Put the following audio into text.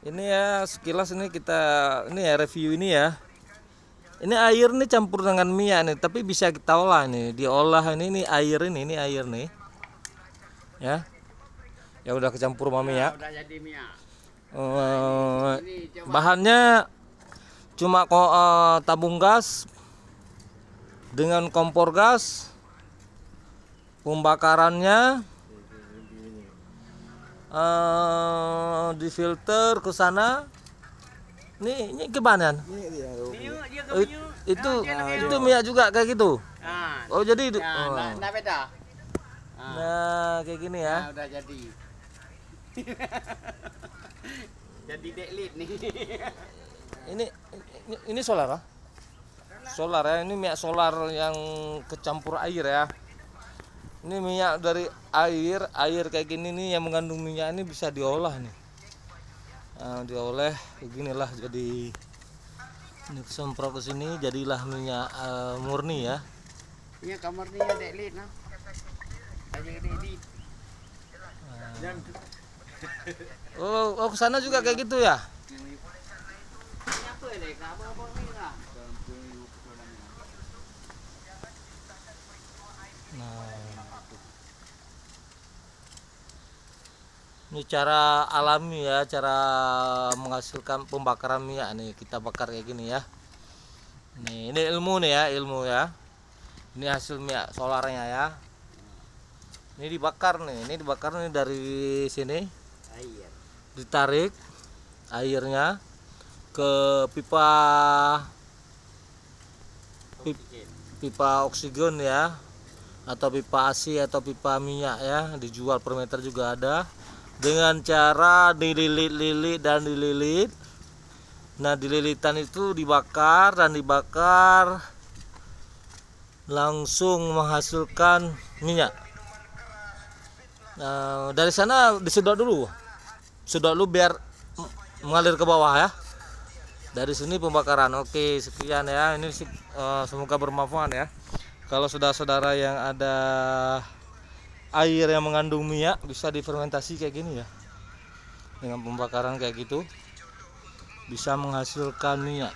Ini ya sekilas ini ini ya review ini ya. Ini air nih campur dengan minyak nih, tapi bisa kita olah nih, diolah ini air ini air nih. Ya. Ya udah kecampur sama minyak. Udah jadi minyak. Bahannya cuma tabung gas dengan kompor gas, pembakarannya difilter ke sana. Ini kebanan. Itu minyak juga kayak gitu. Oh jadi Nah, beda. Nah kayak gini ya. Nah, udah jadi. Jadi deklit nih. Ini solar, solar ya. Ini minyak solar yang kecampur air ya. Ini minyak dari air kayak gini nih yang mengandung minyak ini bisa diolah nih. Nah, diolah beginilah jadi ini semprot ke sini jadilah minyak murni ya. Ini kamar dia deklit nah. Aja deklit. Oh ke sana juga kayak gitu ya. Ini apa ya, Dek? Apa ini lah? Nah, ini cara alami ya, cara menghasilkan pembakaran minyak nih. Kita bakar kayak gini ya. Nih, ini ilmu nih ya, ilmu ya. Ini hasil minyak solarnya ya. Ini dibakar nih dari sini. Air. Ditarik airnya ke pipa oksigen ya, atau pipa AC atau pipa minyak ya, dijual per meter juga ada, dengan cara dililit dan dililit. Nah dililitan itu dibakar langsung menghasilkan minyak. Nah dari sana disedot dulu biar mengalir ke bawah ya. Dari sini pembakaran. Oke sekian ya, ini semoga bermanfaat ya. Kalau saudara-saudara yang ada air yang mengandung minyak bisa difermentasi kayak gini ya, dengan pembakaran kayak gitu bisa menghasilkan minyak.